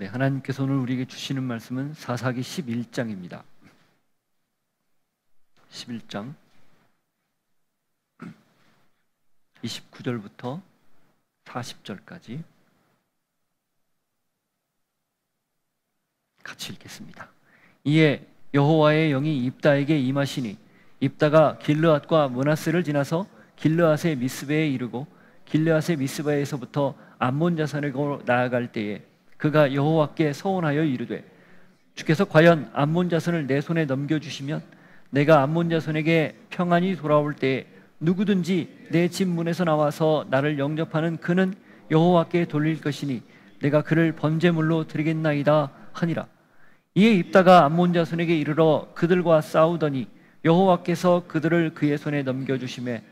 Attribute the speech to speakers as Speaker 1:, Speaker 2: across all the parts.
Speaker 1: 하나님께서 오늘 우리에게 주시는 말씀은 사사기 11장입니다. 11장 29절부터 40절까지 같이 읽겠습니다. 이에 여호와의 영이 입다에게 임하시니 입다가 길르앗과 므낫세를 지나서 길르앗의 미스베에 이르고 길르앗의 미스바에서부터 암몬 자손에게로 나아갈 때에 그가 여호와께 서원하여 이르되 주께서 과연 암몬 자손을 내 손에 넘겨주시면 내가 암몬 자손에게 평안히 돌아올 때에 누구든지 내 집 문에서 나와서 나를 영접하는 그는 여호와께 돌릴 것이니 내가 그를 번제물로 드리겠나이다 하니라. 이에 입다가 암몬 자손에게 이르러 그들과 싸우더니 여호와께서 그들을 그의 손에 넘겨주시매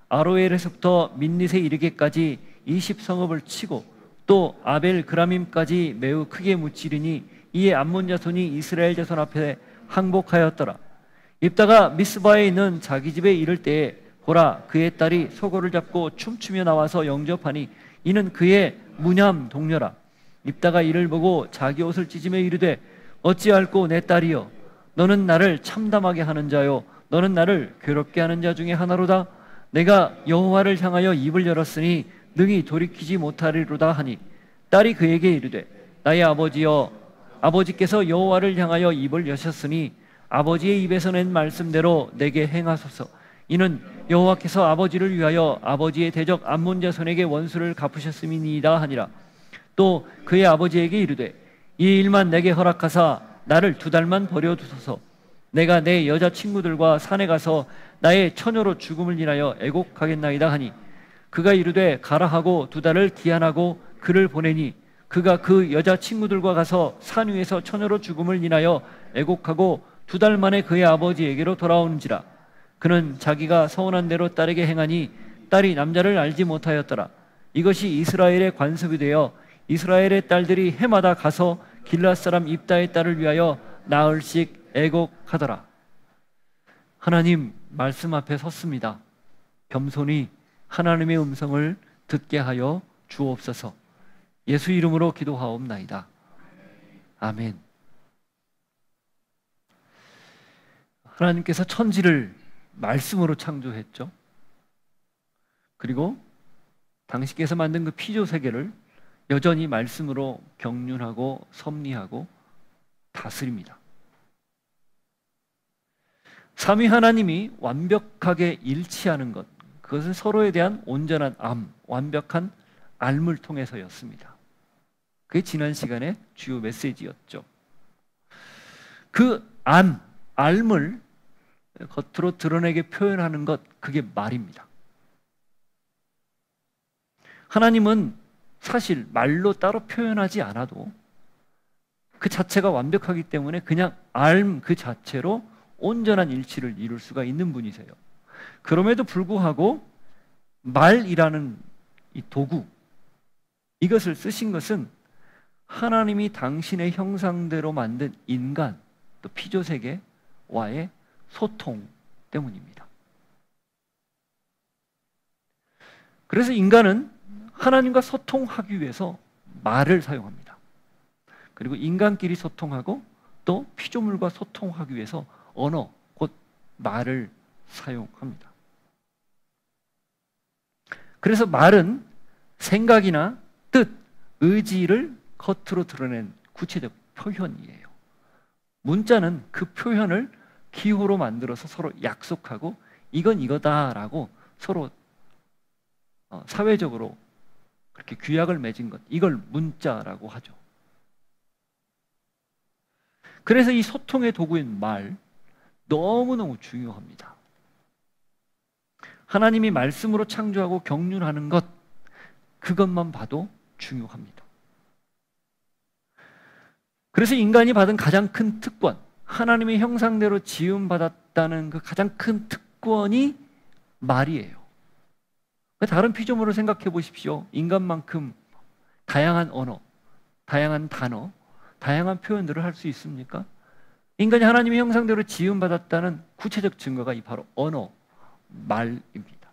Speaker 1: 아로엘에서부터 민닛에 이르기까지 20성읍을 치고 또 아벨 그라밈까지 매우 크게 무찌르니 이에 암몬 자손이 이스라엘 자손 앞에 항복하였더라. 입다가 미스바에 있는 자기 집에 이를 때에 보라 그의 딸이 소고를 잡고 춤추며 나와서 영접하니 이는 그의 무냠 동료라. 입다가 이를 보고 자기 옷을 찢으며 이르되 어찌할꼬 내 딸이여 너는 나를 참담하게 하는 자요 너는 나를 괴롭게 하는 자 중에 하나로다. 내가 여호와를 향하여 입을 열었으니 능히 돌이키지 못하리로다 하니 딸이 그에게 이르되 나의 아버지여 아버지께서 여호와를 향하여 입을 여셨으니 아버지의 입에서 낸 말씀대로 내게 행하소서. 이는 여호와께서 아버지를 위하여 아버지의 대적 암몬 자손에게 원수를 갚으셨음이니이다 하니라. 또 그의 아버지에게 이르되 이 일만 내게 허락하사 나를 2달만 버려두소서. 내가 내 여자 친구들과 산에 가서 나의 처녀로 죽음을 인하여 애곡하겠나이다 하니 그가 이르되 가라 하고 2달을 기한하고 그를 보내니 그가 그 여자 친구들과 가서 산 위에서 처녀로 죽음을 인하여 애곡하고 2달 만에 그의 아버지에게로 돌아오는지라. 그는 자기가 서원한 대로 딸에게 행하니 딸이 남자를 알지 못하였더라. 이것이 이스라엘의 관습이 되어 이스라엘의 딸들이 해마다 가서 길르앗 사람 입다의 딸을 위하여 나흘씩 애곡하더라. 하나님 말씀 앞에 섰습니다. 겸손히 하나님의 음성을 듣게 하여 주옵소서. 예수 이름으로 기도하옵나이다. 아멘. 하나님께서 천지를 말씀으로 창조했죠. 그리고 당신께서 만든 그 피조 세계를 여전히 말씀으로 경륜하고 섭리하고 다스립니다. 삼위 하나님이 완벽하게 일치하는 것, 그것은 서로에 대한 온전한 완벽한 알물 통해서였습니다. 그게 지난 시간의 주요 메시지였죠. 그 알물 겉으로 드러내게 표현하는 것, 그게 말입니다. 하나님은 사실 말로 따로 표현하지 않아도 그 자체가 완벽하기 때문에 그냥 그 자체로 온전한 일치를 이룰 수가 있는 분이세요. 그럼에도 불구하고 말이라는 이 도구, 이것을 쓰신 것은 하나님이 당신의 형상대로 만든 인간, 또 피조세계와의 소통 때문입니다. 그래서 인간은 하나님과 소통하기 위해서 말을 사용합니다. 그리고 인간끼리 소통하고 또 피조물과 소통하기 위해서 언어, 곧 말을 사용합니다. 그래서 말은 생각이나 뜻, 의지를 겉으로 드러낸 구체적 표현이에요. 문자는 그 표현을 기호로 만들어서 서로 약속하고 이건 이거다라고 서로 사회적으로 그렇게 규약을 맺은 것, 이걸 문자라고 하죠. 그래서 이 소통의 도구인 말, 너무너무 중요합니다. 하나님이 말씀으로 창조하고 경륜하는 것, 그것만 봐도 중요합니다. 그래서 인간이 받은 가장 큰 특권, 하나님의 형상대로 지음받았다는 그 가장 큰 특권이 말이에요. 다른 피조물을 생각해 보십시오. 인간만큼 다양한 언어, 다양한 단어, 다양한 표현들을 할 수 있습니까? 인간이 하나님의 형상대로 지음받았다는 구체적 증거가 이 바로 언어, 말입니다.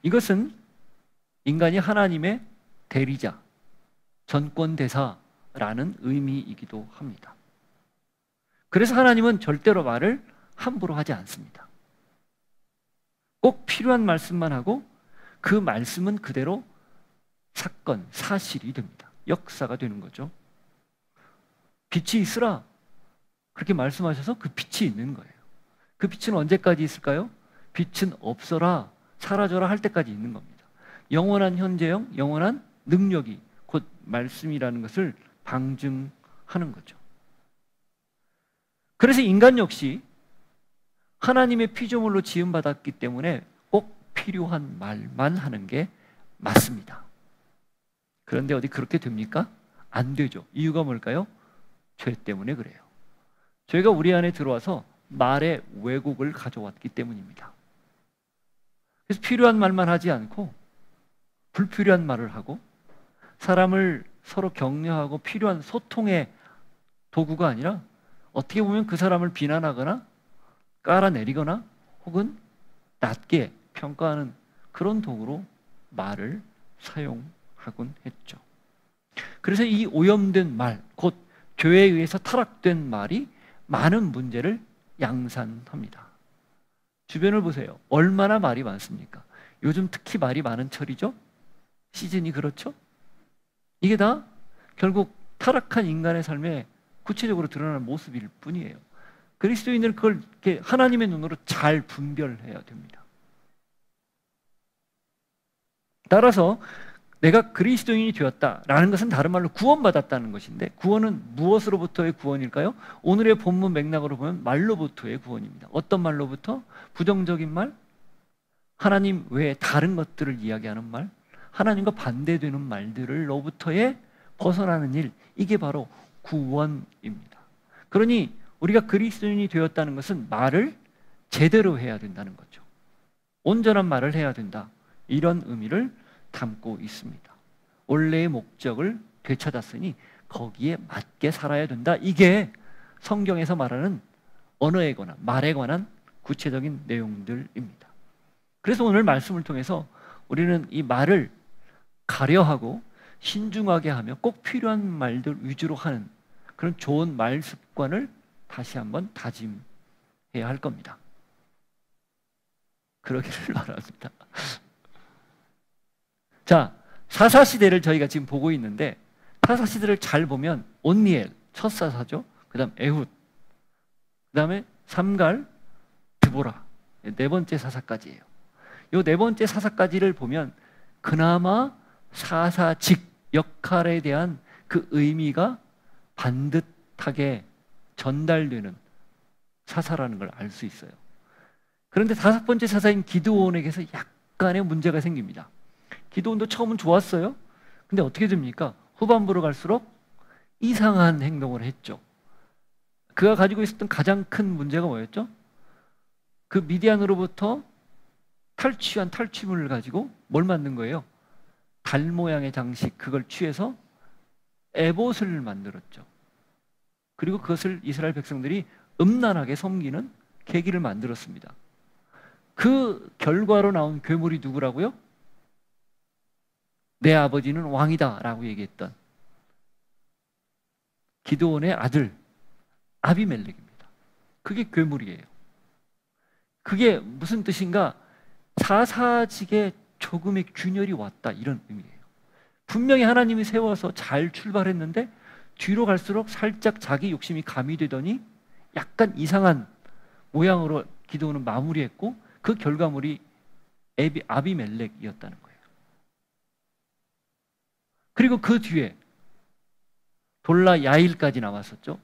Speaker 1: 이것은 인간이 하나님의 대리자, 전권대사라는 의미이기도 합니다. 그래서 하나님은 절대로 말을 함부로 하지 않습니다. 꼭 필요한 말씀만 하고 그 말씀은 그대로 사건, 사실이 됩니다. 역사가 되는 거죠. 빛이 있으라 그렇게 말씀하셔서 그 빛이 있는 거예요. 그 빛은 언제까지 있을까요? 빛은 없어라, 사라져라 할 때까지 있는 겁니다. 영원한 현재형, 영원한 능력이 곧 말씀이라는 것을 방증하는 거죠. 그래서 인간 역시 하나님의 피조물로 지음받았기 때문에 꼭 필요한 말만 하는 게 맞습니다. 그런데 어디 그렇게 됩니까? 안 되죠. 이유가 뭘까요? 죄 때문에 그래요. 죄가 우리 안에 들어와서 말의 왜곡을 가져왔기 때문입니다. 그래서 필요한 말만 하지 않고 불필요한 말을 하고 사람을 서로 격려하고 필요한 소통의 도구가 아니라 어떻게 보면 그 사람을 비난하거나 깔아내리거나 혹은 낮게 평가하는 그런 도구로 말을 사용하곤 했죠. 그래서 이 오염된 말, 곧 죄에 의해서 타락된 말이 많은 문제를 양산합니다. 주변을 보세요. 얼마나 말이 많습니까? 요즘 특히 말이 많은 철이죠? 시즌이 그렇죠? 이게 다 결국 타락한 인간의 삶에 구체적으로 드러나는 모습일 뿐이에요. 그리스도인들은 그걸 이렇게 하나님의 눈으로 잘 분별해야 됩니다. 따라서 내가 그리스도인이 되었다라는 것은 다른 말로 구원받았다는 것인데, 구원은 무엇으로부터의 구원일까요? 오늘의 본문 맥락으로 보면 말로부터의 구원입니다. 어떤 말로부터? 부정적인 말, 하나님 외에 다른 것들을 이야기하는 말, 하나님과 반대되는 말들로부터의 벗어나는 일, 이게 바로 구원입니다. 그러니 우리가 그리스도인이 되었다는 것은 말을 제대로 해야 된다는 거죠. 온전한 말을 해야 된다, 이런 의미를 담고 있습니다. 원래의 목적을 되찾았으니 거기에 맞게 살아야 된다. 이게 성경에서 말하는 언어에 관한, 말에 관한 구체적인 내용들입니다. 그래서 오늘 말씀을 통해서 우리는 이 말을 가려하고 신중하게 하며 꼭 필요한 말들 위주로 하는 그런 좋은 말 습관을 다시 한번 다짐해야 할 겁니다. 그러기를 바랍니다. 자, 사사시대를 저희가 지금 보고 있는데, 사사시대를 잘 보면 온니엘, 첫 사사죠. 그 다음 에훗, 그 다음에 삼갈, 드보라, 네 번째 사사까지예요. 이 네 번째 사사까지를 보면 그나마 사사직 역할에 대한 그 의미가 반듯하게 전달되는 사사라는 걸 알 수 있어요. 그런데 다섯 번째 사사인 기드온에게서 약간의 문제가 생깁니다. 기드온도 처음은 좋았어요. 근데 어떻게 됩니까? 후반부로 갈수록 이상한 행동을 했죠. 그가 가지고 있었던 가장 큰 문제가 뭐였죠? 그 미디안으로부터 탈취한 탈취물을 가지고 뭘 만든 거예요? 달 모양의 장식, 그걸 취해서 에봇을 만들었죠. 그리고 그것을 이스라엘 백성들이 음란하게 섬기는 계기를 만들었습니다. 그 결과로 나온 괴물이 누구라고요? 내 아버지는 왕이다 라고 얘기했던 기드온의 아들 아비멜렉입니다. 그게 괴물이에요. 그게 무슨 뜻인가? 사사직에 조금의 균열이 왔다, 이런 의미예요. 분명히 하나님이 세워서 잘 출발했는데 뒤로 갈수록 살짝 자기 욕심이 가미되더니 약간 이상한 모양으로 기드온은 마무리했고, 그 결과물이 아비멜렉이었다는 거예요. 그리고 그 뒤에 돌라 야일까지 나왔었죠.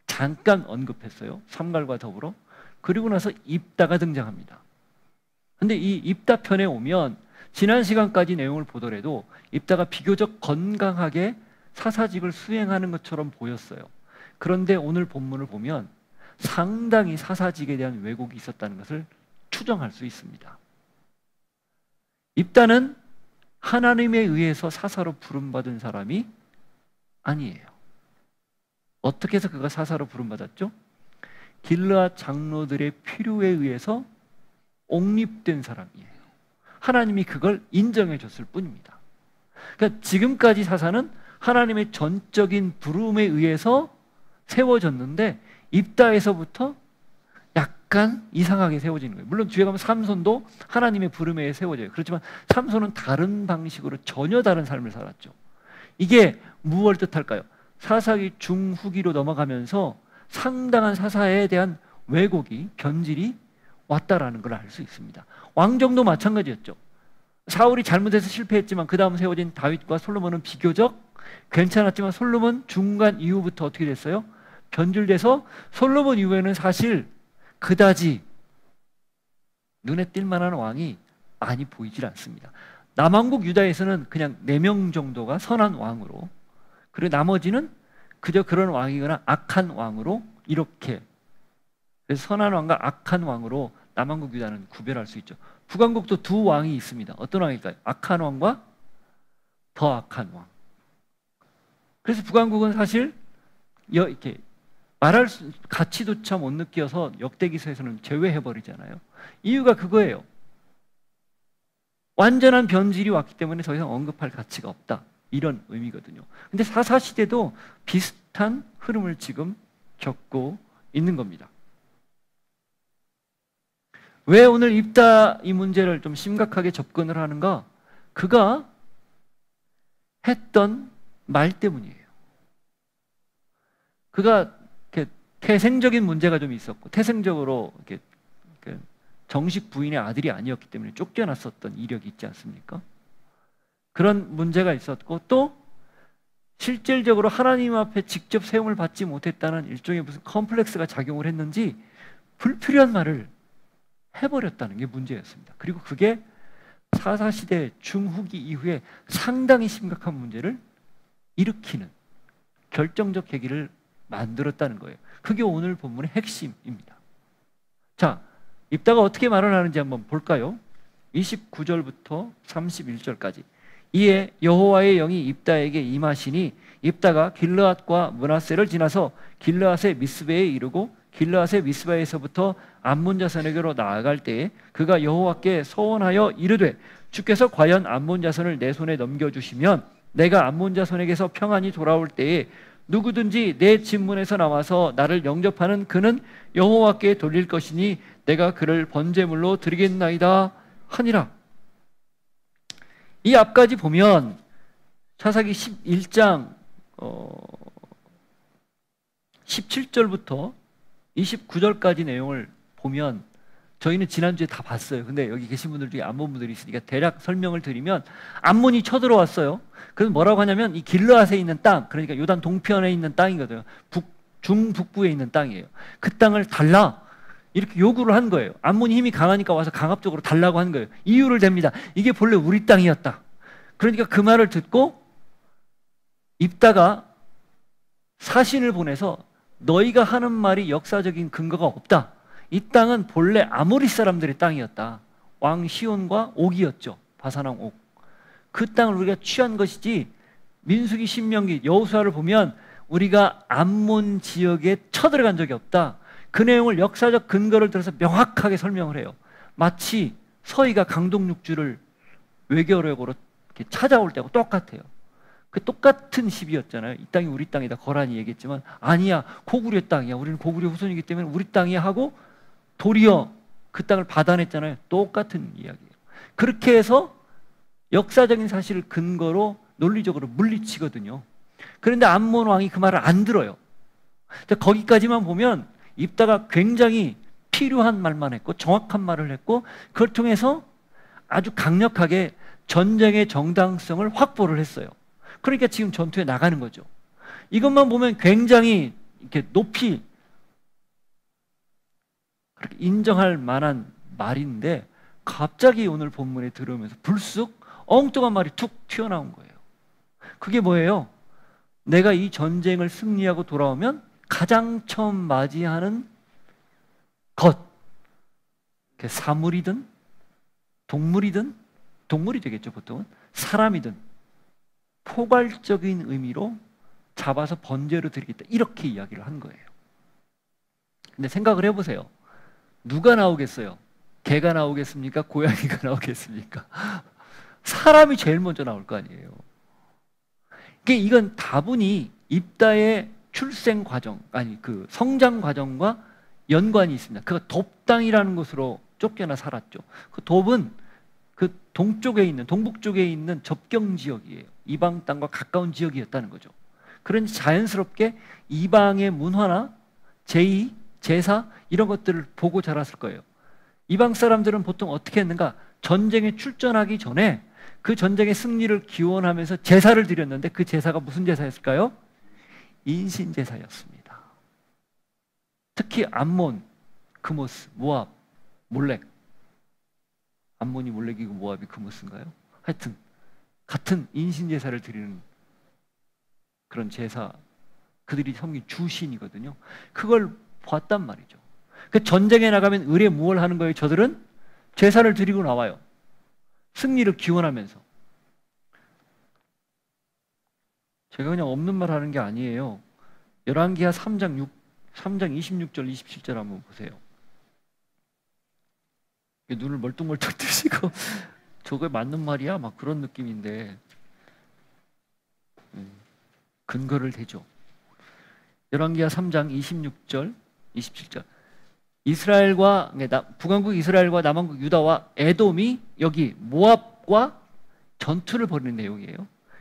Speaker 1: 잠깐 언급했어요. 삼갈과 더불어. 그리고 나서 입다가 등장합니다. 근데 이 입다 편에 오면 지난 시간까지 내용을 보더라도 입다가 비교적 건강하게 사사직을 수행하는 것처럼 보였어요. 그런데 오늘 본문을 보면 상당히 사사직에 대한 왜곡이 있었다는 것을 추정할 수 있습니다. 입다는 하나님에 의해서 사사로 부름받은 사람이 아니에요. 어떻게 해서 그가 사사로 부름받았죠? 길르앗 장로들의 필요에 의해서 옹립된 사람이에요. 하나님이 그걸 인정해 줬을 뿐입니다. 그러니까 지금까지 사사는 하나님의 전적인 부름에 의해서 세워졌는데 입다에서부터 약간 이상하게 세워지는 거예요. 물론 뒤에 가면 삼손도 하나님의 부름에 의해 세워져요. 그렇지만 삼손은 다른 방식으로 전혀 다른 삶을 살았죠. 이게 무엇을 뜻할까요? 사사기 중후기로 넘어가면서 상당한 사사에 대한 왜곡이, 변질이 왔다라는 걸 알 수 있습니다. 왕정도 마찬가지였죠. 사울이 잘못해서 실패했지만 그 다음 세워진 다윗과 솔로몬은 비교적 괜찮았지만 솔로몬 중간 이후부터 어떻게 됐어요? 변질돼서 솔로몬 이후에는 사실 그다지 눈에 띌 만한 왕이 많이 보이질 않습니다. 남왕국 유다에서는 그냥 4명 정도가 선한 왕으로, 그리고 나머지는 그저 그런 왕이거나 악한 왕으로, 이렇게, 그래서 선한 왕과 악한 왕으로 남왕국 유다는 구별할 수 있죠. 북왕국도 2 왕이 있습니다. 어떤 왕일까요? 악한 왕과 더 악한 왕. 그래서 북왕국은 사실 이렇게 말할 가치조차 못 느껴서 역대기서에서는 제외해버리잖아요. 이유가 그거예요. 완전한 변질이 왔기 때문에 더 이상 언급할 가치가 없다, 이런 의미거든요. 근데 사사시대도 비슷한 흐름을 지금 겪고 있는 겁니다. 왜 오늘 입다 이 문제를 좀 심각하게 접근을 하는가? 그가 했던 말 때문이에요. 그가 이렇게 태생적인 문제가 좀 있었고, 태생적으로 이렇게 정식 부인의 아들이 아니었기 때문에 쫓겨났었던 이력이 있지 않습니까? 그런 문제가 있었고, 또 실질적으로 하나님 앞에 직접 세움을 받지 못했다는 일종의 무슨 컴플렉스가 작용을 했는지 불필요한 말을 해버렸다는 게 문제였습니다. 그리고 그게 사사시대 중후기 이후에 상당히 심각한 문제를 일으키는 결정적 계기를 만들었다는 거예요. 그게 오늘 본문의 핵심입니다. 자, 입다가 어떻게 말을 하는지 한번 볼까요? 29절부터 31절까지. 이에 여호와의 영이 입다에게 임하시니 입다가 길르앗과 므낫세를 지나서 길르앗의 미스베에 이르고 길르앗의 미스바에서부터 암몬 자손에게로 나아갈 때에 그가 여호와께 서원하여 이르되 주께서 과연 암몬 자손을 내 손에 넘겨주시면 내가 암몬 자손에게서 평안히 돌아올 때에 누구든지 내 집문에서 나와서 나를 영접하는 그는 여호와께 돌릴 것이니 내가 그를 번제물로 드리겠나이다 하니라. 이 앞까지 보면 사사기 11장 17절부터 29절까지 내용을 보면 저희는 지난주에 다 봤어요. 근데 여기 계신 분들 중에 암몬 분들이 있으니까 대략 설명을 드리면 암몬이 쳐들어왔어요. 그래서 뭐라고 하냐면 이 길르앗에 있는 땅, 그러니까 요단 동편에 있는 땅이거든요. 중북부에 있는 땅이에요. 그 땅을 달라, 이렇게 요구를 한 거예요. 암몬이 힘이 강하니까 와서 강압적으로 달라고 한 거예요. 이유를 댑니다. 이게 본래 우리 땅이었다. 그러니까 그 말을 듣고 입다가 사신을 보내서 너희가 하는 말이 역사적인 근거가 없다. 이 땅은 본래 아모리 사람들의 땅이었다. 왕 시온과 옥이었죠. 바산왕 옥. 그 땅을 우리가 취한 것이지, 민수기, 신명기, 여호수아를 보면 우리가 암몬 지역에 쳐들어간 적이 없다. 그 내용을 역사적 근거를 들어서 명확하게 설명을 해요. 마치 서희가 강동육주를 외교력으로 이렇게 찾아올 때하고 똑같아요. 그 똑같은 시비였잖아요. 이 땅이 우리 땅이다. 거란이 얘기했지만 아니야, 고구려 땅이야. 우리는 고구려 후손이기 때문에 우리 땅이야 하고 도리어 그 땅을 받아냈잖아요. 똑같은 이야기예요. 그렇게 해서 역사적인 사실을 근거로 논리적으로 물리치거든요. 그런데 암몬 왕이 그 말을 안 들어요. 거기까지만 보면 입다가 굉장히 필요한 말만 했고 정확한 말을 했고, 그걸 통해서 아주 강력하게 전쟁의 정당성을 확보를 했어요. 그러니까 지금 전투에 나가는 거죠. 이것만 보면 굉장히 이렇게 높이 그렇게 인정할 만한 말인데, 갑자기 오늘 본문에 들어오면서 불쑥 엉뚱한 말이 툭 튀어나온 거예요. 그게 뭐예요? 내가 이 전쟁을 승리하고 돌아오면 가장 처음 맞이하는 것, 사물이든 동물이든, 동물이 되겠죠 보통은, 사람이든 포괄적인 의미로 잡아서 번제로 드리겠다, 이렇게 이야기를 한 거예요. 근데 생각을 해보세요. 누가 나오겠어요? 개가 나오겠습니까? 고양이가 나오겠습니까? 사람이 제일 먼저 나올 거 아니에요. 이건 다분히 입다의 출생 과정, 아니 그 성장 과정과 연관이 있습니다. 그가 돕 땅이라는 곳으로 쫓겨나 살았죠. 그 돕은 그 동쪽에 있는, 동북 쪽에 있는 접경 지역이에요. 이방 땅과 가까운 지역이었다는 거죠. 그러니 자연스럽게 이방의 문화나 제의, 제사 이런 것들을 보고 자랐을 거예요. 이방 사람들은 보통 어떻게 했는가? 전쟁에 출전하기 전에 그 전쟁의 승리를 기원하면서 제사를 드렸는데 그 제사가 무슨 제사였을까요? 인신 제사였습니다. 특히 암몬, 그모스, 모압, 몰렉. 암몬이 몰렉이고 모압이 그모스인가요? 하여튼 같은 인신 제사를 드리는 그런 제사, 그들이 섬긴 주신이거든요. 그걸 봤단 말이죠. 그 전쟁에 나가면 의례무얼하는 거예요. 저들은 제사를 드리고 나와요. 승리를 기원하면서. 제가 그냥 없는 말 하는 게 아니에요. 열왕기하 3장 26절 27절 한번 보세요. 눈을 멀뚱멀뚱 뜨시고 저게 맞는 말이야? 막 그런 느낌인데 근거를 대죠. 열왕기하 3장 26절 27절 이스라엘과 북왕국 이스라엘과 남왕국 유다와 에돔이 여기 모압과 전투를 벌이는 내용이에요.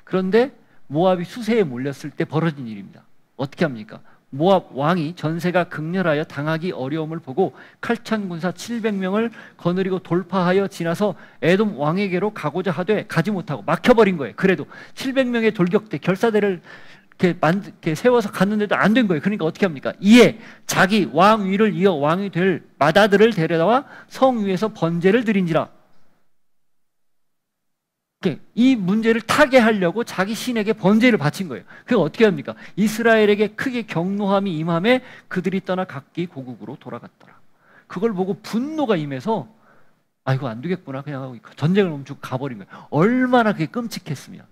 Speaker 1: 그런데 모압이 수세에 몰렸을 때 벌어진 일입니다. 어떻게 합니까? 모압 왕이 전세가 극렬하여 당하기 어려움을 보고 칼찬 군사 700명을 거느리고 돌파하여 지나서 에돔 왕에게로 가고자 하되 가지 못하고 막혀버린 거예요. 그래도 700명의 돌격대 결사대를 이렇게 세워서 갔는데도 안 된 거예요. 그러니까 어떻게 합니까? 이에 자기 왕 위를 이어 왕이 될 맏아들을 데려다와 성 위에서 번제를 드린지라. 이 문제를 타개하려고 자기 신에게 번제를 바친 거예요. 그게 어떻게 합니까? 이스라엘에게 크게 경노함이 임함에 그들이 떠나 각기 고국으로 돌아갔더라. 그걸 보고 분노가 임해서 아 이거 안 되겠구나 그냥 전쟁을 멈추고 가버린 거예요. 얼마나 그게 끔찍했으면.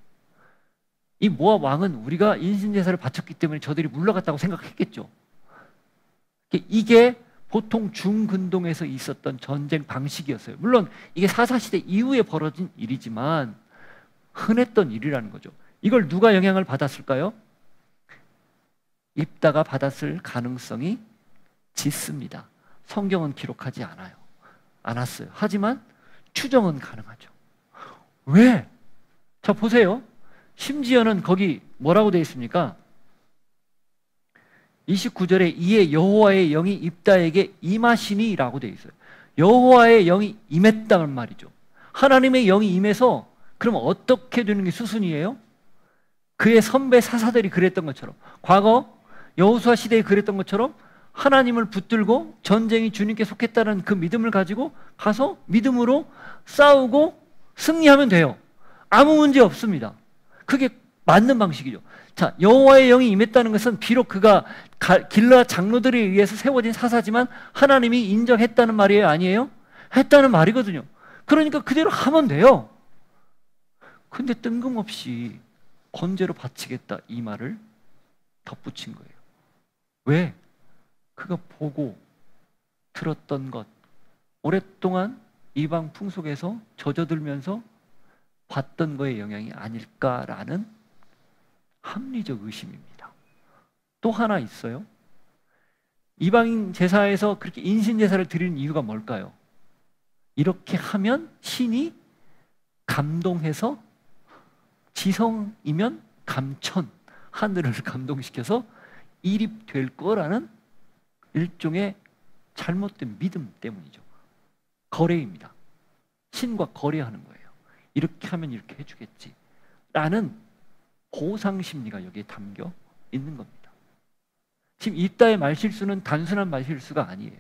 Speaker 1: 이 모압 왕은 우리가 인신제사를 바쳤기 때문에 저들이 물러갔다고 생각했겠죠. 이게 보통 중근동에서 있었던 전쟁 방식이었어요. 물론 이게 사사시대 이후에 벌어진 일이지만 흔했던 일이라는 거죠. 이걸 누가 영향을 받았을까요? 입다가 받았을 가능성이 짙습니다. 성경은 기록하지 않았어요. 하지만 추정은 가능하죠. 왜? 자 보세요. 심지어는 거기 뭐라고 되어 있습니까? 29절에 이에 여호와의 영이 입다에게 임하시니 라고 되어 있어요. 여호와의 영이 임했다는 말이죠. 하나님의 영이 임해서 그럼 어떻게 되는 게 수순이에요? 그의 선배 사사들이 그랬던 것처럼 과거 여호수아 시대에 그랬던 것처럼 하나님을 붙들고 전쟁이 주님께 속했다는 그 믿음을 가지고 가서 믿음으로 싸우고 승리하면 돼요. 아무 문제 없습니다. 그게 맞는 방식이죠. 자, 여호와의 영이 임했다는 것은 비록 그가 길르앗 장로들에 의해서 세워진 사사지만 하나님이 인정했다는 말이에요? 아니에요? 했다는 말이거든요. 그러니까 그대로 하면 돼요. 근데 뜬금없이 번제로 바치겠다 이 말을 덧붙인 거예요. 왜? 그가 보고 들었던 것, 오랫동안 이방 풍속에서 젖어들면서 봤던 거의 영향이 아닐까라는 합리적 의심입니다. 또 하나 있어요. 이방인 제사에서 그렇게 인신 제사를 드리는 이유가 뭘까요? 이렇게 하면 신이 감동해서 지성이면 감천, 하늘을 감동시켜서 일입될 거라는 일종의 잘못된 믿음 때문이죠. 거래입니다. 신과 거래하는 거예요. 이렇게 하면 이렇게 해주겠지 라는 보상심리가 여기에 담겨 있는 겁니다. 지금 입다의 말실수는 단순한 말실수가 아니에요.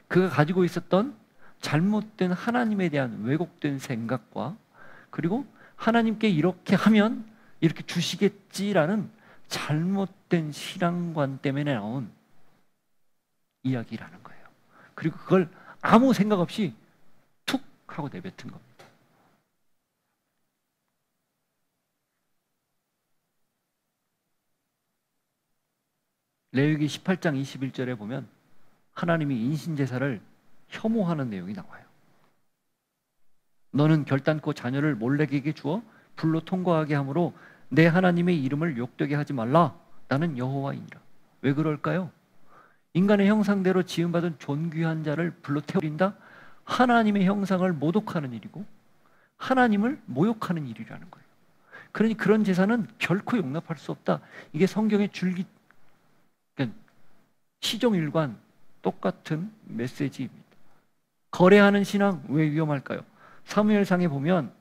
Speaker 1: 그가 가지고 있었던 잘못된 하나님에 대한 왜곡된 생각과 그리고 하나님께 이렇게 하면 이렇게 주시겠지라는 잘못된 신앙관 때문에 나온 이야기라는 거예요. 그리고 그걸 아무 생각 없이 툭 하고 내뱉은 겁니다. 레위기 18장 21절에 보면 하나님이 인신제사를 혐오하는 내용이 나와요. 너는 결단코 자녀를 몰렉에게 주어 불로 통과하게 함으로 내 하나님의 이름을 욕되게 하지 말라. 나는 여호와이니라. 왜 그럴까요? 인간의 형상대로 지음받은 존귀한 자를 불러 태우린다. 하나님의 형상을 모독하는 일이고 하나님을 모욕하는 일이라는 거예요. 그러니 그런 제사는 결코 용납할 수 없다. 이게 성경의 줄기, 그러니까 시종일관 똑같은 메시지입니다. 거래하는 신앙 왜 위험할까요? 사무엘상에 보면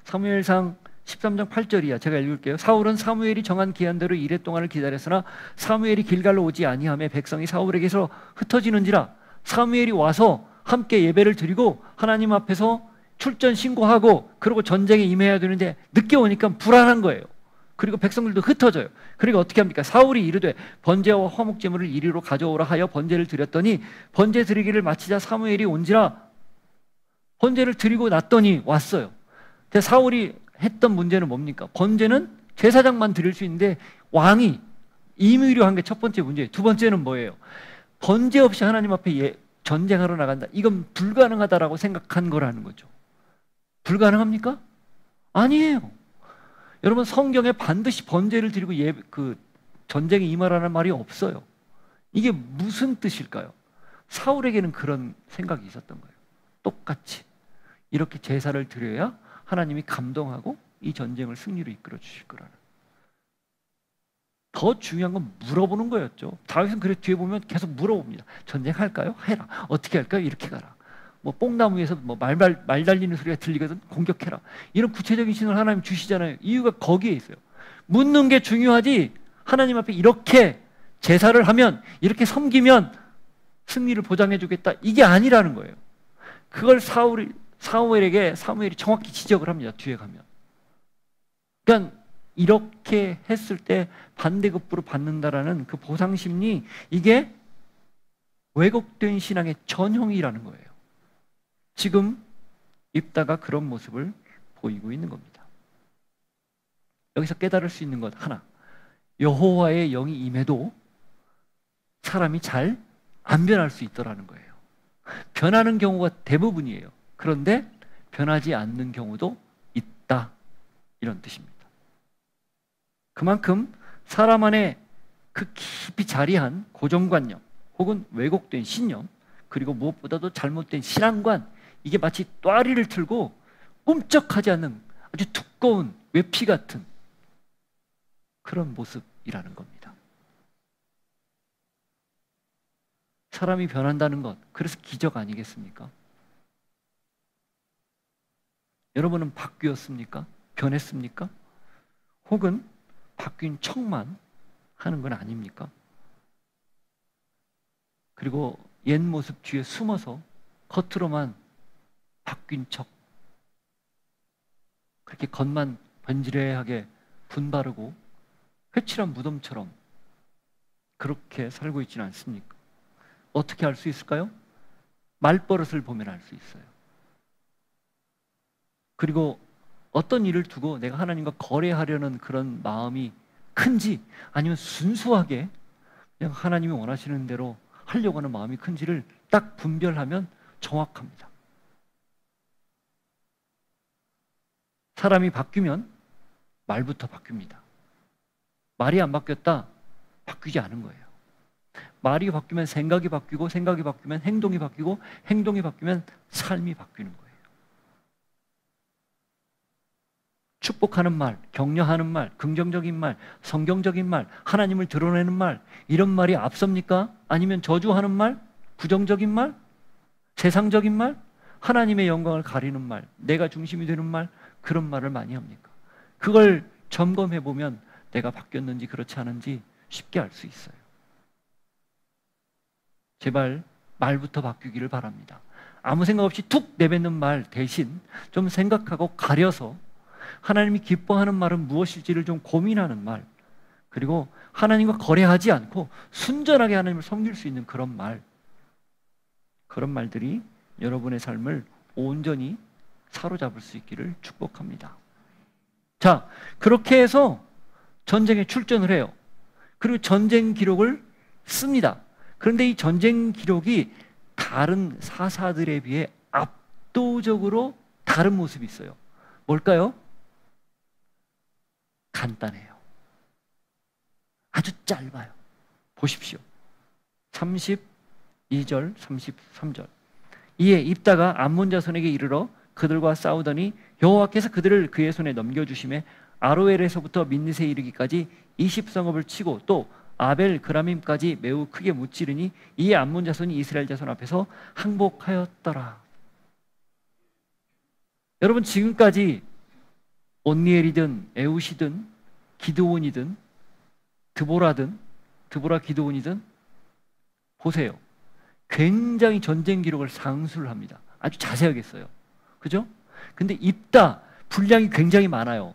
Speaker 1: 사무엘상 13장 8절이야. 제가 읽을게요. 사울은 사무엘이 정한 기한대로 이레 동안을 기다렸으나 사무엘이 길갈로 오지 아니하며 백성이 사울에게서 흩어지는지라. 사무엘이 와서 함께 예배를 드리고 하나님 앞에서 출전 신고하고 그리고 전쟁에 임해야 되는데 늦게 오니까 불안한 거예요. 그리고 백성들도 흩어져요. 그리고 어떻게 합니까? 사울이 이르되 번제와 화목제물을 이리로 가져오라 하여 번제를 드렸더니 번제 드리기를 마치자 사무엘이 온지라. 번제를 드리고 났더니 왔어요. 근데 사울이 했던 문제는 뭡니까? 번제는 제사장만 드릴 수 있는데 왕이 임의로 한 게 첫 번째 문제예요. 두 번째는 뭐예요? 번제 없이 하나님 앞에 전쟁하러 나간다. 이건 불가능하다라고 생각한 거라는 거죠. 불가능합니까? 아니에요. 여러분, 성경에 반드시 번제를 드리고 전쟁에 임하라는 말이 없어요. 이게 무슨 뜻일까요? 사울에게는 그런 생각이 있었던 거예요. 똑같이 이렇게 제사를 드려야 하나님이 감동하고 이 전쟁을 승리로 이끌어 주실 거라는. 더 중요한 건 물어보는 거였죠. 다윗은 그래 뒤에 보면 계속 물어봅니다. 전쟁할까요? 해라. 어떻게 할까요? 이렇게 가라. 뭐 뽕나무에서 말 달리는 소리가 들리거든. 공격해라. 이런 구체적인 신호를 하나님 주시잖아요. 이유가 거기에 있어요. 묻는 게 중요하지. 하나님 앞에 이렇게 제사를 하면, 이렇게 섬기면 승리를 보장해 주겠다. 이게 아니라는 거예요. 그걸 사무엘이 정확히 지적을 합니다. 뒤에 가면. 그러니까 이렇게 했을 때 반대급부로 받는다라는 그 보상심리, 이게 왜곡된 신앙의 전형이라는 거예요. 지금 입다가 그런 모습을 보이고 있는 겁니다. 여기서 깨달을 수 있는 것 하나, 여호와의 영이 임해도 사람이 잘 안 변할 수 있더라는 거예요. 변하는 경우가 대부분이에요. 그런데 변하지 않는 경우도 있다, 이런 뜻입니다. 그만큼 사람 안에 그 깊이 자리한 고정관념 혹은 왜곡된 신념, 그리고 무엇보다도 잘못된 신앙관, 이게 마치 또아리를 틀고 꿈쩍하지 않는 아주 두꺼운 외피 같은 그런 모습이라는 겁니다. 사람이 변한다는 것, 그래서 기적 아니겠습니까? 여러분은 바뀌었습니까? 변했습니까? 혹은 바뀐 척만 하는 건 아닙니까? 그리고 옛 모습 뒤에 숨어서 겉으로만 바뀐 척, 그렇게 겉만 번지르하게 분바르고 회칠한 무덤처럼 그렇게 살고 있지는 않습니까? 어떻게 알 수 있을까요? 말버릇을 보면 알 수 있어요. 그리고 어떤 일을 두고 내가 하나님과 거래하려는 그런 마음이 큰지, 아니면 순수하게 그냥 하나님이 원하시는 대로 하려고 하는 마음이 큰지를 딱 분별하면 정확합니다. 사람이 바뀌면 말부터 바뀝니다. 말이 안 바뀌었다, 바뀌지 않은 거예요. 말이 바뀌면 생각이 바뀌고, 생각이 바뀌면 행동이 바뀌고, 행동이 바뀌면 삶이 바뀌는 거예요. 축복하는 말, 격려하는 말, 긍정적인 말, 성경적인 말, 하나님을 드러내는 말, 이런 말이 앞섭니까? 아니면 저주하는 말, 부정적인 말, 세상적인 말, 하나님의 영광을 가리는 말, 내가 중심이 되는 말, 그런 말을 많이 합니까? 그걸 점검해 보면 내가 바뀌었는지 그렇지 않은지 쉽게 알 수 있어요. 제발 말부터 바뀌기를 바랍니다. 아무 생각 없이 툭 내뱉는 말 대신 좀 생각하고 가려서 하나님이 기뻐하는 말은 무엇일지를 좀 고민하는 말, 그리고 하나님과 거래하지 않고 순전하게 하나님을 섬길 수 있는 그런 말, 그런 말들이 여러분의 삶을 온전히 사로잡을 수 있기를 축복합니다. 자, 그렇게 해서 전쟁에 출전을 해요. 그리고 전쟁 기록을 씁니다. 그런데 이 전쟁 기록이 다른 사사들에 비해 압도적으로 다른 모습이 있어요. 뭘까요? 간단해요. 아주 짧아요. 보십시오. 32절, 33절. 이에 입다가 암몬 자손에게 이르러 그들과 싸우더니 여호와께서 그들을 그의 손에 넘겨주심에 아로엘에서부터 민닛에 이르기까지 20성읍을 치고 또 아벨 그라밈까지 매우 크게 무찌르니 이에 암몬 자손이 이스라엘 자손 앞에서 항복하였더라. 여러분, 지금까지 온니엘이든 에웃이든 기드온이든 드보라 기드온이든 보세요. 굉장히 전쟁 기록을 상수를 합니다. 아주 자세하게 써요. 그죠? 근데 입다 분량이 굉장히 많아요.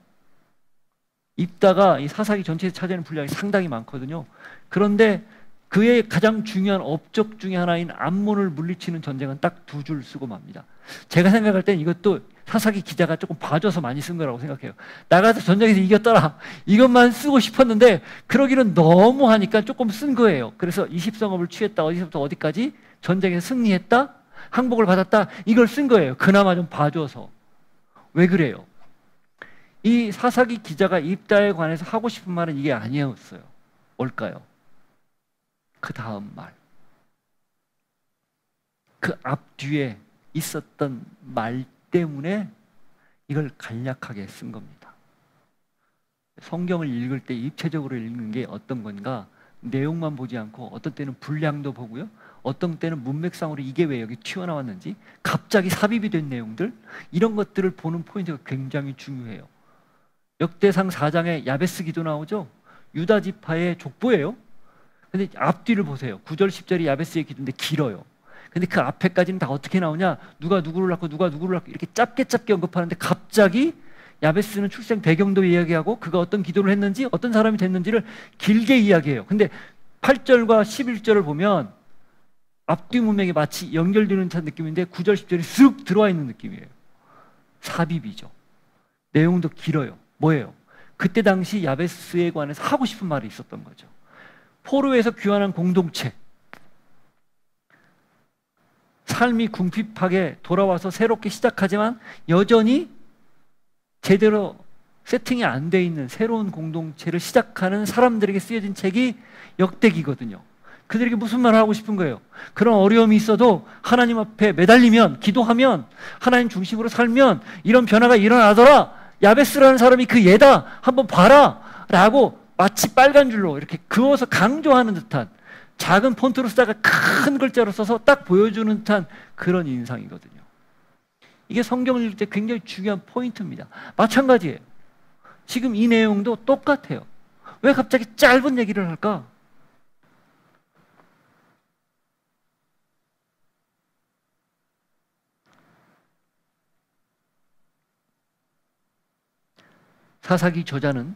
Speaker 1: 입다가 이 사사기 전체에서 차지하는 분량이 상당히 많거든요. 그런데 그의 가장 중요한 업적 중에 하나인 암몬을 물리치는 전쟁은 딱 2줄 쓰고 맙니다. 제가 생각할 땐 이것도 사사기 기자가 조금 봐줘서 많이 쓴 거라고 생각해요. 나가서 전쟁에서 이겼더라 이것만 쓰고 싶었는데 그러기는 너무 하니까 조금 쓴 거예요. 그래서 20성읍을 취했다, 어디서부터 어디까지 전쟁에서 승리했다, 항복을 받았다, 이걸 쓴 거예요. 그나마 좀 봐줘서. 왜 그래요? 이 사사기 기자가 입다에 관해서 하고 싶은 말은 이게 아니었어요. 뭘까요? 그 다음 말, 그 앞뒤에 있었던 말 때문에 이걸 간략하게 쓴 겁니다. 성경을 읽을 때 입체적으로 읽는 게 어떤 건가, 내용만 보지 않고 어떤 때는 분량도 보고요, 어떤 때는 문맥상으로 이게 왜 여기 튀어나왔는지, 갑자기 삽입이 된 내용들, 이런 것들을 보는 포인트가 굉장히 중요해요. 역대상 4장에 야베스 기도 나오죠. 유다 지파의 족보예요. 근데 앞뒤를 보세요. 9절 10절이 야베스의 기도인데 길어요. 근데 그 앞에까지는 다 어떻게 나오냐, 누가 누구를 낳고 누가 누구를 낳고 이렇게 짧게 언급하는데 갑자기 야베스는 출생 배경도 이야기하고 그가 어떤 기도를 했는지 어떤 사람이 됐는지를 길게 이야기해요. 근데 8절과 11절을 보면 앞뒤 문맥이 마치 연결되는 듯한 느낌인데 9절 10절이 쓱 들어와 있는 느낌이에요. 삽입이죠. 내용도 길어요. 뭐예요? 그때 당시 야베스에 관해서 하고 싶은 말이 있었던 거죠. 포로에서 귀환한 공동체, 삶이 궁핍하게 돌아와서 새롭게 시작하지만 여전히 제대로 세팅이 안 돼 있는 새로운 공동체를 시작하는 사람들에게 쓰여진 책이 역대기거든요. 그들에게 무슨 말을 하고 싶은 거예요? 그런 어려움이 있어도 하나님 앞에 매달리면, 기도하면, 하나님 중심으로 살면 이런 변화가 일어나더라. 야베스라는 사람이 그 예다, 한번 봐라 라고 마치 빨간 줄로 이렇게 그어서 강조하는 듯한, 작은 폰트로 쓰다가 큰 글자로 써서 딱 보여주는 듯한 그런 인상이거든요. 이게 성경을 읽을 때 굉장히 중요한 포인트입니다. 마찬가지예요. 지금 이 내용도 똑같아요. 왜 갑자기 짧은 얘기를 할까? 사사기 저자는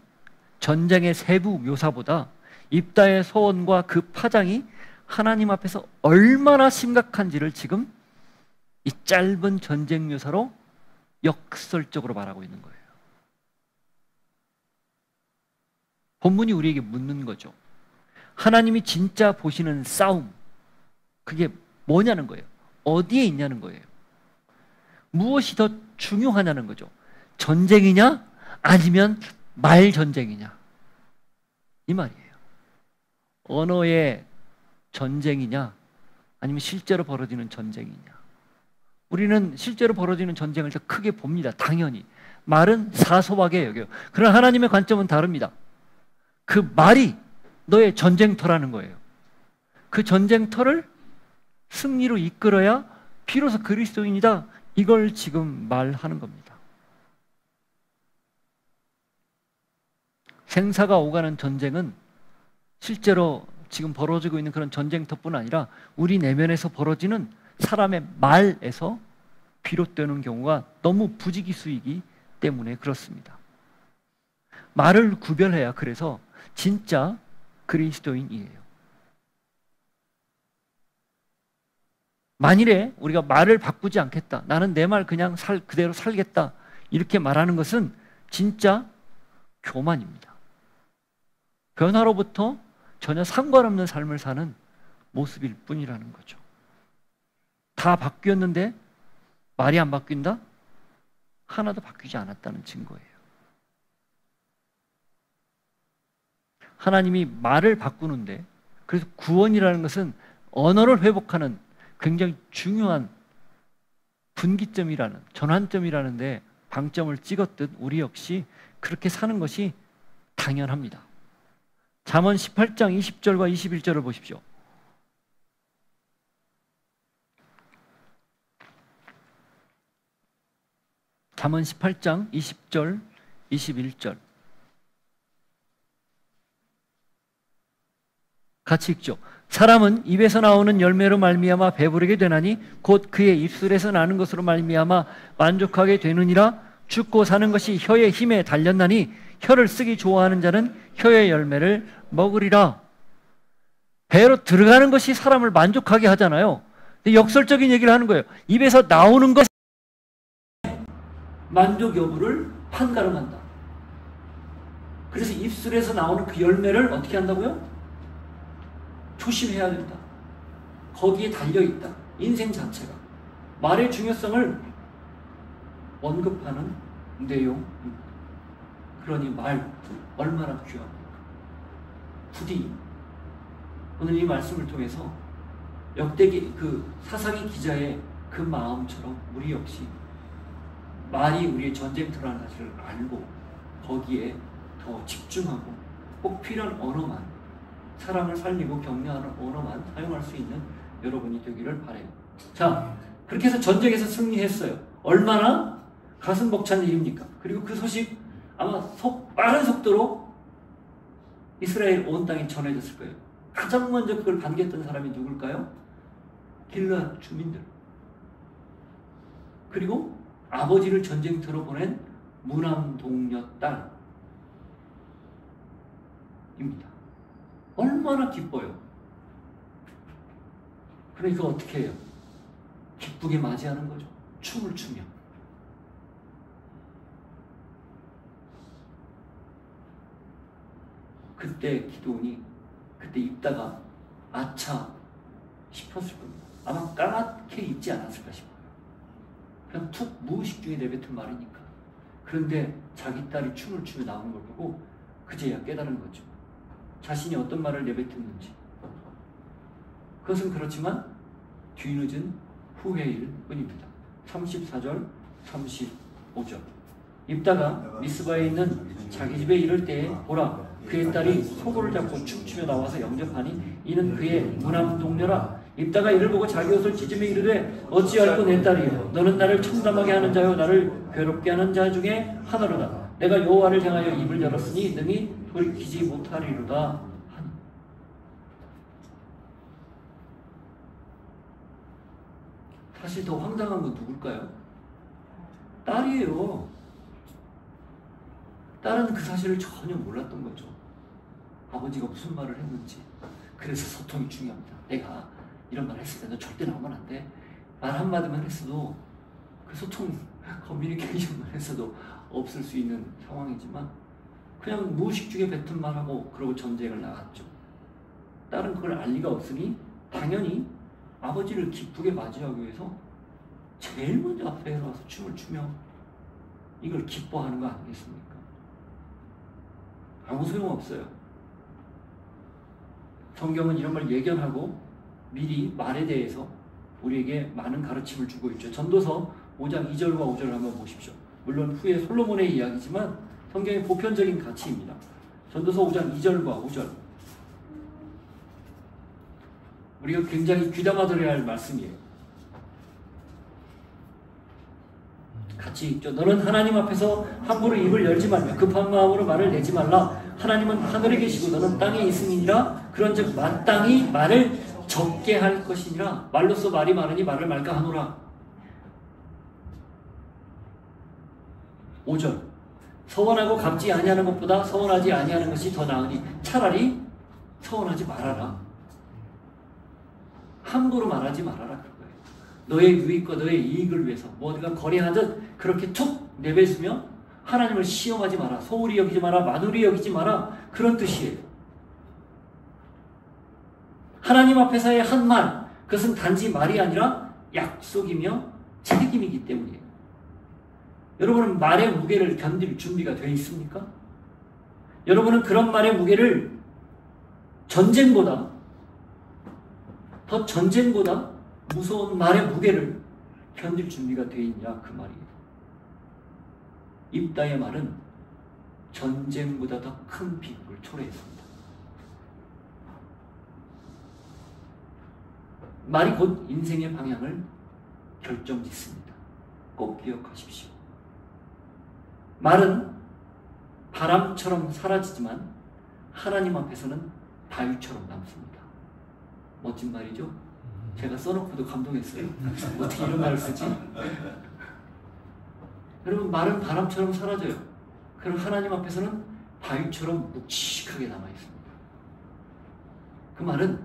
Speaker 1: 전쟁의 세부 묘사보다 입다의 소원과 그 파장이 하나님 앞에서 얼마나 심각한지를 지금 이 짧은 전쟁 묘사로 역설적으로 말하고 있는 거예요. 본문이 우리에게 묻는 거죠. 하나님이 진짜 보시는 싸움, 그게 뭐냐는 거예요. 어디에 있냐는 거예요. 무엇이 더 중요하냐는 거죠. 전쟁이냐 아니면 말 전쟁이냐, 이 말이에요. 언어의 전쟁이냐 아니면 실제로 벌어지는 전쟁이냐. 우리는 실제로 벌어지는 전쟁을 더 크게 봅니다. 당연히. 말은 사소하게 여겨요. 그러나 하나님의 관점은 다릅니다. 그 말이 너의 전쟁터라는 거예요. 그 전쟁터를 승리로 이끌어야 비로소 그리스도인이다, 이걸 지금 말하는 겁니다. 생사가 오가는 전쟁은 실제로 지금 벌어지고 있는 그런 전쟁터뿐 아니라 우리 내면에서 벌어지는 사람의 말에서 비롯되는 경우가 너무 부지기수이기 때문에 그렇습니다. 말을 구별해야 그래서 진짜 그리스도인이에요. 만일에 우리가 말을 바꾸지 않겠다, 나는 내 말 그냥 그대로 살겠다, 이렇게 말하는 것은 진짜 교만입니다. 변화로부터 전혀 상관없는 삶을 사는 모습일 뿐이라는 거죠. 다 바뀌었는데 말이 안 바뀐다? 하나도 바뀌지 않았다는 증거예요. 하나님이 말을 바꾸는데, 그래서 구원이라는 것은 언어를 회복하는 굉장히 중요한 분기점이라는, 전환점이라는데 방점을 찍었듯 우리 역시 그렇게 사는 것이 당연합니다. 잠언 18장 20절과 21절을 보십시오. 잠언 18장 20절, 21절 같이 읽죠. 사람은 입에서 나오는 열매로 말미암아 배부르게 되나니 곧 그의 입술에서 나는 것으로 말미암아 만족하게 되느니라. 죽고 사는 것이 혀의 힘에 달렸나니 혀를 쓰기 좋아하는 자는 혀의 열매를 먹으리라. 배로 들어가는 것이 사람을 만족하게 하잖아요. 근데 역설적인 얘기를 하는 거예요. 입에서 나오는 것 만족 여부를 판가름한다. 그래서 입술에서 나오는 그 열매를 어떻게 한다고요? 조심해야 된다. 거기에 달려있다. 인생 자체가. 말의 중요성을 언급하는 내용입니다. 그러니 말 얼마나 귀합니까? 부디 오늘 이 말씀을 통해서 역대기 그 사사기 기자의 그 마음처럼 우리 역시 말이 우리의 전쟁터라는 사실을 알고 거기에 더 집중하고 꼭 필요한 언어만, 사랑을 살리고 격려하는 언어만 사용할 수 있는 여러분이 되기를 바라요. 자, 그렇게 해서 전쟁에서 승리했어요. 얼마나 가슴 벅찬 일입니까? 그리고 그 소식 아마 빠른 속도로 이스라엘 온 땅에 전해졌을 거예요. 가장 먼저 그걸 반겼던 사람이 누굴까요? 길르앗 주민들. 그리고 아버지를 전쟁터로 보낸 무남 동료 딸입니다. 얼마나 기뻐요. 그러니까 어떻게 해요? 기쁘게 맞이하는 거죠. 춤을 추며. 그때 기도원이 그때 입다가 아차 싶었을 겁니다. 아마 까맣게 입지 않았을까 싶어요. 그냥 툭 무의식 중에 내뱉은 말이니까. 그런데 자기 딸이 춤을 추며 나오는 걸 보고 그제야 깨달은 거죠. 자신이 어떤 말을 내뱉었는지. 그것은 그렇지만 뒤늦은 후회일 뿐입니다. 34절, 35절. 입다가 미스바에 있는 자기 집에 이를 때에 보라, 그의 딸이 소고를 잡고 춤추며 나와서 영접하니 이는 그의 무남 동료라. 입다가 이를 보고 자기 옷을 찢으며 이르되 어찌할꼬 내 딸이여, 너는 나를 참담하게 하는 자요 나를 괴롭게 하는 자 중에 하나로다. 내가 여호와를 향하여 입을 열었으니 능히 돌이키지 못하리로다 하니. 사실 더 황당한 건 누굴까요? 딸이에요. 딸은 그 사실을 전혀 몰랐던 거죠. 아버지가 무슨 말을 했는지. 그래서 소통이 중요합니다. 내가 이런 말 했을 때 너 절대 나오면 안 돼. 말 한마디만 했어도 그 소통, 커뮤니케이션만 했어도 없을 수 있는 상황이지만 그냥 무의식 중에 뱉은 말하고 그러고 전쟁을 나갔죠. 딸은 그걸 알 리가 없으니 당연히 아버지를 기쁘게 맞이하기 위해서 제일 먼저 앞에 나와서 춤을 추며 이걸 기뻐하는 거 아니겠습니까? 아무 소용없어요. 성경은 이런 걸 예견하고 미리 말에 대해서 우리에게 많은 가르침을 주고 있죠. 전도서 5장 2절과 5절을 한번 보십시오. 물론 후에 솔로몬의 이야기지만 성경의 보편적인 가치입니다. 전도서 5장 2절과 5절. 우리가 굉장히 귀담아 들어야 할 말씀이에요. 같이 읽죠. 너는 하나님 앞에서 함부로 입을 열지 말며 급한 마음으로 말을 내지 말라. 하나님은 하늘에 계시고 너는 땅에 있으니라. 그런즉 마땅히 말을 적게 할 것이니라. 말로써 말이 많으니 말을 말까 하노라. 5절. 서원하고 갚지 아니하는 것보다 서원하지 아니하는 것이 더 나으니 차라리 서원하지 말아라. 함부로 말하지 말아라. 그거예요. 너의 유익과 너의 이익을 위해서 뭐가 거래하듯 그렇게 툭 내뱉으며 하나님을 시험하지 마라. 소홀히 여기지 마라. 만홀히 여기지 마라. 그런 뜻이에요. 하나님 앞에서의 한 말, 그것은 단지 말이 아니라 약속이며 책임이기 때문이에요. 여러분은 말의 무게를 견딜 준비가 되어 있습니까? 여러분은 그런 말의 무게를 전쟁보다 무서운 말의 무게를 견딜 준비가 되어 있냐 그 말이에요. 입다의 말은 전쟁보다 더 큰 비극을 초래했습니다. 말이 곧 인생의 방향을 결정짓습니다. 꼭 기억하십시오. 말은 바람처럼 사라지지만 하나님 앞에서는 바위처럼 남습니다. 멋진 말이죠? 제가 써놓고도 감동했어요. 어떻게 이런 말을 쓰지? 여러분, 말은 바람처럼 사라져요. 그럼 하나님 앞에서는 바위처럼 묵직하게 남아있습니다. 그 말은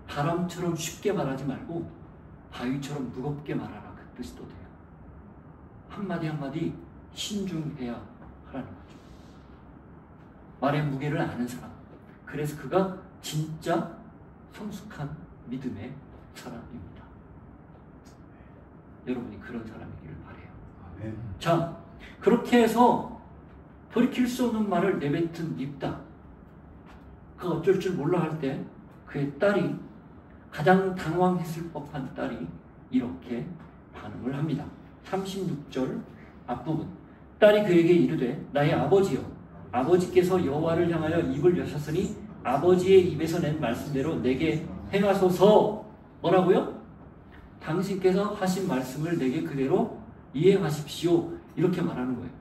Speaker 1: 바람처럼 쉽게 말하지 말고 바위처럼 무겁게 말하라, 그 뜻이 또 돼요. 한마디 한마디 신중해야 하라는 거죠. 말의 무게를 아는 사람, 그래서 그가 진짜 성숙한 믿음의 사람입니다. 여러분이 그런 사람이기를 바라요.
Speaker 2: 네.
Speaker 1: 자, 그렇게 해서 돌이킬 수 없는 말을 내뱉은 입다. 그가 어쩔 줄 몰라 할 때 그의 딸이, 가장 당황했을 법한 딸이 이렇게 반응을 합니다. 36절 앞부분. 딸이 그에게 이르되 나의 아버지여, 아버지께서 여호와를 향하여 입을 여셨으니 아버지의 입에서 낸 말씀대로 내게 행하소서. 뭐라고요? 당신께서 하신 말씀을 내게 그대로 이행하십시오. 이렇게 말하는 거예요.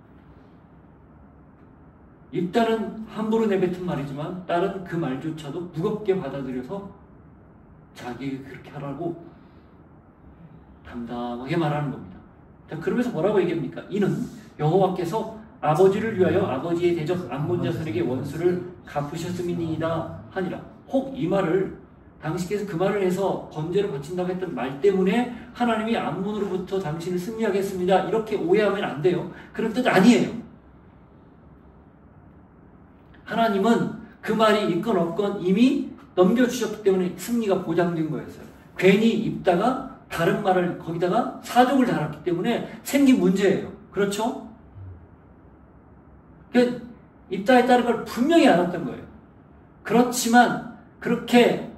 Speaker 1: 입딸은 함부로 내뱉은 말이지만 딸은 그 말조차도 무겁게 받아들여서 자기에게 그렇게 하라고 담담하게 말하는 겁니다. 자, 그러면서 뭐라고 얘기합니까? 이는 여호와께서 아버지를 위하여 아버지의 대적 암몬 자손에게 원수를 갚으셨음이니이다 하니라. 혹 이 말을 당신께서 그 말을 해서 번제를 바친다고 했던 말 때문에 하나님이 암몬으로부터 당신을 승리하겠습니다, 이렇게 오해하면 안 돼요. 그런 뜻 아니에요. 하나님은 그 말이 있건 없건 이미 넘겨주셨기 때문에 승리가 보장된 거였어요. 괜히 입다가 다른 말을 거기다가 사족을 달았기 때문에 생긴 문제예요. 그렇죠? 그러니까 입다에 따른 걸 분명히 알았던 거예요. 그렇지만 그렇게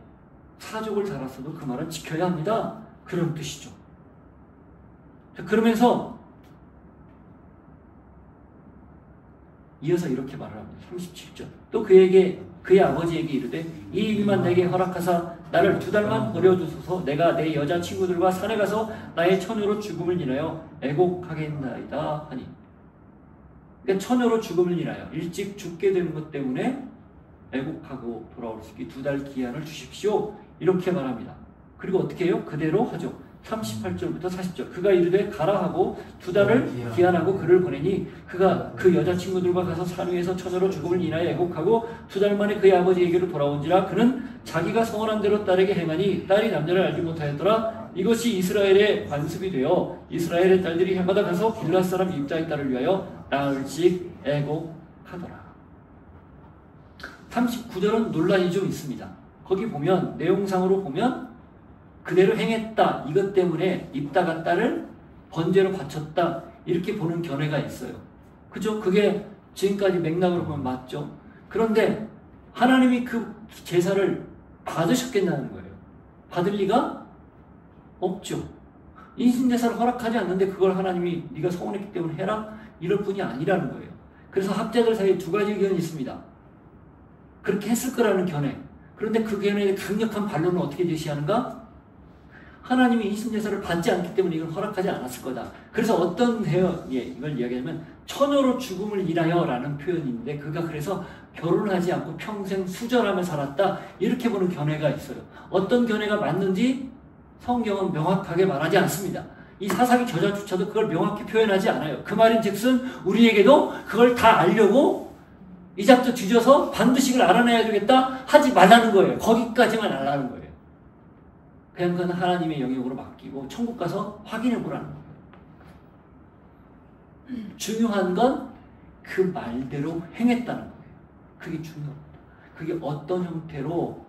Speaker 1: 사족을 달았어도 그 말은 지켜야 합니다, 그런 뜻이죠. 자, 그러면서 이어서 이렇게 말을 합니다. 37절. 또 그의 아버지에게 이르되 이 일만 내게 허락하사 나를 2달만 버려주소서. 내가 내 여자친구들과 산에 가서 나의 처녀로 죽음을 인하여 애곡하겠나이다 하니. 그러니까 처녀로 죽음을 인하여 일찍 죽게 되는 것 때문에 애곡하고 돌아올 수 있게 2달 기한을 주십시오, 이렇게 말합니다. 그리고 어떻게 해요? 그대로 하죠. 38절부터 40절. 그가 이르되 가라 하고 2달을 기한하고 그를 보내니 그가 그 여자친구들과 가서 산 위에서 처녀로 죽음을 인하여 애곡하고 2달 만에 그의 아버지에게로 돌아온지라. 그는 자기가 서원한 대로 딸에게 행하니 딸이 남자를 알지 못하였더라. 이것이 이스라엘의 관습이 되어 이스라엘의 딸들이 해마다 가서 길앗 사람 입다의 딸을 위하여 나흘씩 애곡하더라. 39절은 논란이 좀 있습니다. 거기 보면, 내용상으로 보면 그대로 행했다, 이것 때문에 입다가 딸을 번제로 바쳤다, 이렇게 보는 견해가 있어요. 그죠? 그게 지금까지 맥락으로 보면 맞죠? 그런데 하나님이 그 제사를 받으셨겠냐는 거예요. 받을 리가 없죠. 인신제사를 허락하지 않는데 그걸 하나님이 네가 서운했기 때문에 해라, 이럴 뿐이 아니라는 거예요. 그래서 학자들 사이에 2가지 의견이 있습니다. 그렇게 했을 거라는 견해. 그런데 그 견해의 강력한 반론은 어떻게 제시하는가? 하나님이 인신제사를 받지 않기 때문에 이걸 허락하지 않았을 거다. 그래서 어떤 이걸 이야기하면 처녀로 죽음을 인하여 라는 표현인데, 그가 그래서 결혼하지 않고 평생 수절하며 살았다, 이렇게 보는 견해가 있어요. 어떤 견해가 맞는지 성경은 명확하게 말하지 않습니다. 이 사사기 저자조차도 그걸 명확히 표현하지 않아요. 그 말인즉슨 우리에게도 그걸 다 알려고 이 잡도 뒤져서 반드시 그걸 알아내야 되겠다 하지 말라는 거예요. 거기까지만 알라는 거예요. 그냥 그건 하나님의 영역으로 맡기고 천국 가서 확인해 보라는 거예요. 중요한 건 그 말대로 행했다는 거예요. 그게 중요합니다. 그게 어떤 형태로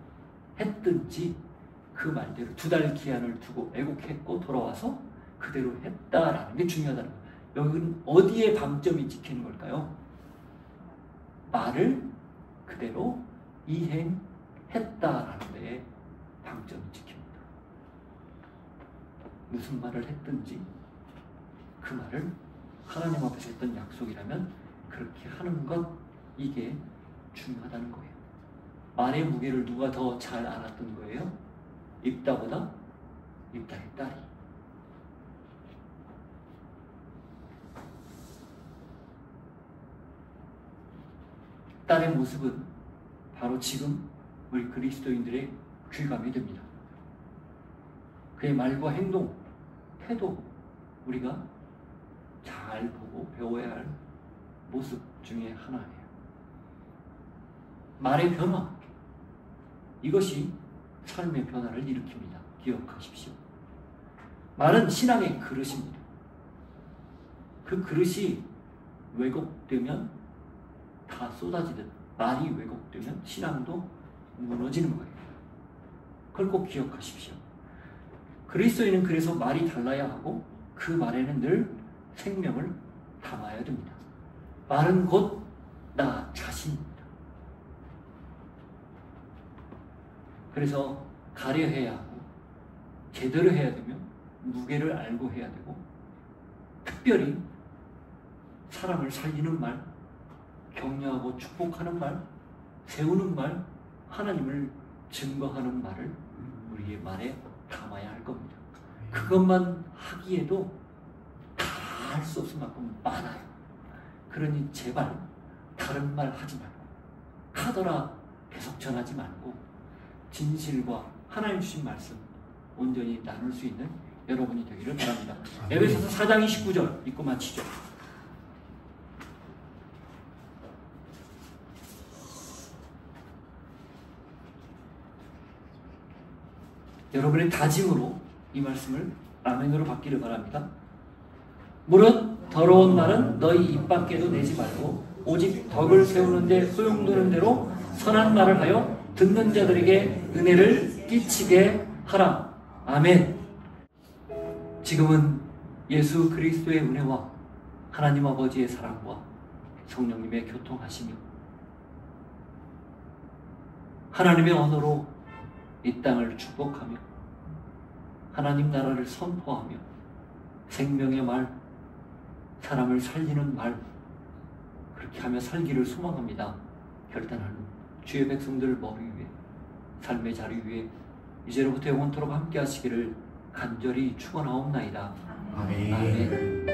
Speaker 1: 했든지 그 말대로 2달 기한을 두고 애곡했고 돌아와서 그대로 했다라는 게 중요하다는 거예요. 여기는 어디에 방점이 찍히는 걸까요? 말을 그대로 이행했다라는 했다라는 데에 방점이 찍힙니다. 무슨 말을 했든지 그 말을 하나님 앞에서 했던 약속이라면 그렇게 하는 것, 이게 중요하다는 거예요. 말의 무게를 누가 더 잘 알았던 거예요? 입다보다 입다의 딸이. 딸의 모습은 바로 지금 우리 그리스도인들의 귀감이 됩니다. 그의 말과 행동, 태도, 우리가 잘 보고 배워야 할 모습 중에 하나예요. 말의 변화, 이것이 삶의 변화를 일으킵니다. 기억하십시오. 말은 신앙의 그릇입니다. 그 그릇이 왜곡되면 다 쏟아지듯 말이 왜곡되면 신앙도 무너지는 거예요. 그걸 꼭 기억하십시오. 그리스도인은 그래서 말이 달라야 하고 그 말에는 늘 생명을 담아야 됩니다. 말은 곧 나 자신입니다. 그래서 가려해야 하고 제대로 해야 되며 무게를 알고 해야 되고, 특별히 사람을 살리는 말, 격려하고 축복하는 말, 세우는 말, 하나님을 증거하는 말을 우리의 말에 담아야 할 겁니다. 그것만 하기에도 다 할 수 없을 만큼 많아요. 그러니 제발 다른 말 하지 말고, 하더라 계속 전하지 말고, 진실과 하나님 주신 말씀 온전히 나눌 수 있는 여러분이 되기를 바랍니다. 에베소서 4장 29절 읽고 마치죠. 여러분의 다짐으로 이 말씀을 아멘으로 받기를 바랍니다. 무릇 더러운 말은 너희 입 밖에도 내지 말고 오직 덕을 세우는 데 소용도는 대로 선한 말을 하여 듣는 자들에게 은혜를 끼치게 하라. 아멘. 지금은 예수 그리스도의 은혜와 하나님 아버지의 사랑과 성령님의 교통하심이 하나님의 언어로 이 땅을 축복하며 하나님 나라를 선포하며 생명의 말, 사람을 살리는 말, 그렇게 하며 살기를 소망합니다. 결단하는 주의 백성들 머리 위에, 삶의 자리 위에 이제로부터 영원토록 함께 하시기를 간절히 축원하옵나이다. 아멘. 아멘.